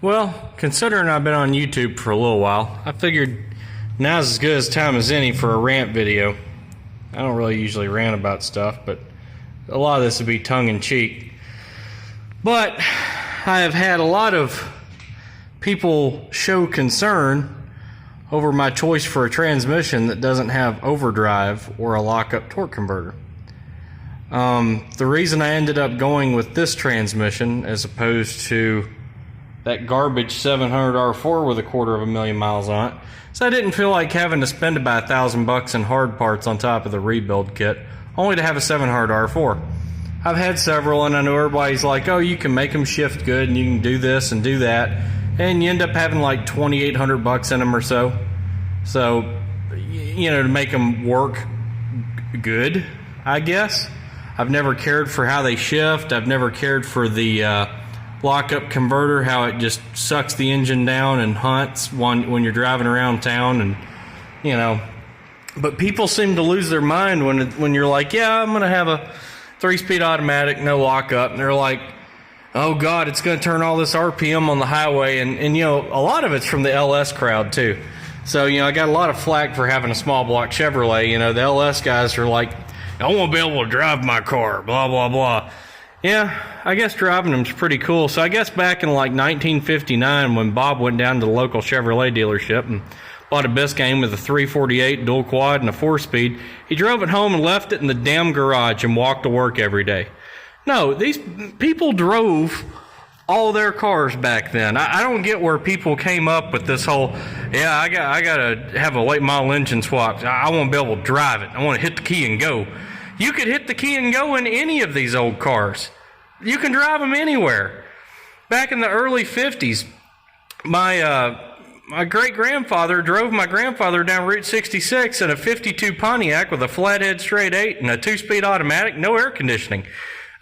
Well, considering I've been on YouTube for a little while, I figured now's as good a time as any for a rant video. I don't really usually rant about stuff, but a lot of this would be tongue-in-cheek. But I have had a lot of people show concern over my choice for a transmission that doesn't have overdrive or a lockup torque converter. The reason I ended up going with this transmission as opposed to that garbage 700R4 with 250,000 miles on it, so I didn't feel like having to spend about $1,000 in hard parts on top of the rebuild kit, only to have a 700R4. I've had several, and I know everybody's like, oh, you can make them shift good, and you can do this and do that, and you end up having like $2,800 in them or so. So, you know, to make them work good, I guess. I've never cared for how they shift. I've never cared for the lockup converter, how it just sucks the engine down and hunts when you're driving around town, and you know. But people seem to lose their mind when you're like, yeah, I'm gonna have a 3-speed automatic, no lockup, and they're like, oh God, it's gonna turn all this RPM on the highway, and you know, a lot of it's from the LS crowd too. So you know, I got a lot of flack for having a small block Chevrolet. You know, the LS guys are like, I won't be able to drive my car, blah blah blah. Yeah, I guess driving them's pretty cool. So I guess back in like 1959, when Bob went down to the local Chevrolet dealership and bought a Biscayne with a 348 dual quad and a 4-speed, he drove it home and left it in the damn garage and walked to work every day. No, these people drove all their cars back then. I don't get where people came up with this whole, yeah, I gotta have a late model engine swap. I won't be able to drive it. I want to hit the key and go. You could hit the key and go in any of these old cars. You can drive them anywhere. Back in the early 50s, my great-grandfather drove my grandfather down Route 66 in a 52 Pontiac with a flathead straight 8 and a 2-speed automatic, no air conditioning.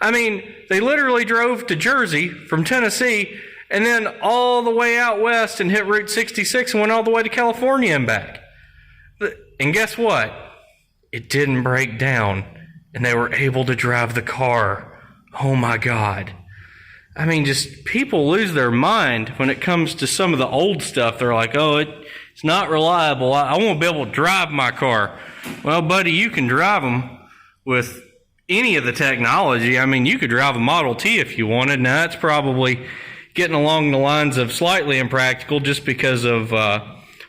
I mean, they literally drove to Jersey from Tennessee and then all the way out west and hit Route 66 and went all the way to California and back. And guess what? It didn't break down, and they were able to drive the car. Oh my God. I mean, just people lose their mind when it comes to some of the old stuff. They're like, oh, it's not reliable. I won't be able to drive my car. Well, buddy, you can drive them with any of the technology. I mean, you could drive a Model T if you wanted. Now, that's probably getting along the lines of slightly impractical just because of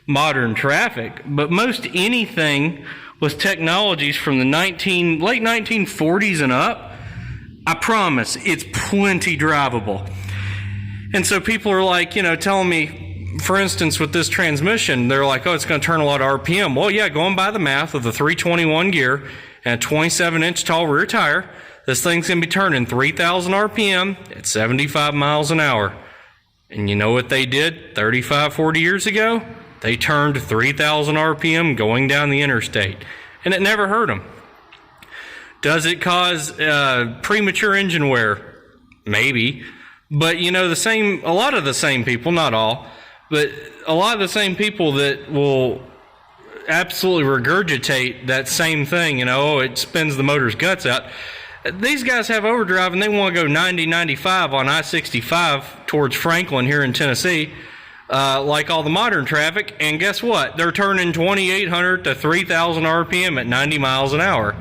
modern traffic. But most anything with technologies from the late 1940s and up, I promise, it's plenty drivable. And so people are like, you know, telling me, for instance, with this transmission, they're like, oh, it's going to turn a lot of RPM. Well, yeah, going by the math of the 321 gear and a 27-inch tall rear tire, this thing's going to be turning 3,000 RPM at 75 miles an hour. And you know what they did 35, 40 years ago? They turned 3,000 RPM going down the interstate, and it never hurt them. Does it cause premature engine wear? Maybe. But, you know, a lot of the same people, not all, but a lot of the same people that will absolutely regurgitate that same thing, you know, it spins the motor's guts out. These guys have overdrive, and they want to go 90, 95 on I-65 towards Franklin here in Tennessee, like all the modern traffic, and guess what? They're turning 2,800 to 3,000 RPM at 90 miles an hour.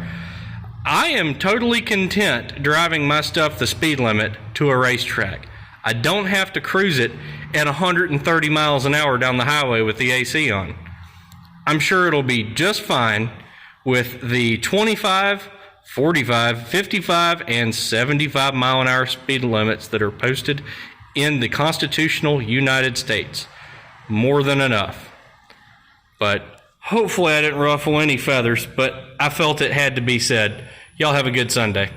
I am totally content driving my stuff the speed limit to a racetrack. I don't have to cruise it at 130 miles an hour down the highway with the AC on. I'm sure it'll be just fine with the 25, 45, 55, and 75 mile an hour speed limits that are posted in the constitutional United States. More than enough. But hopefully I didn't ruffle any feathers, but I felt it had to be said. Y'all have a good Sunday.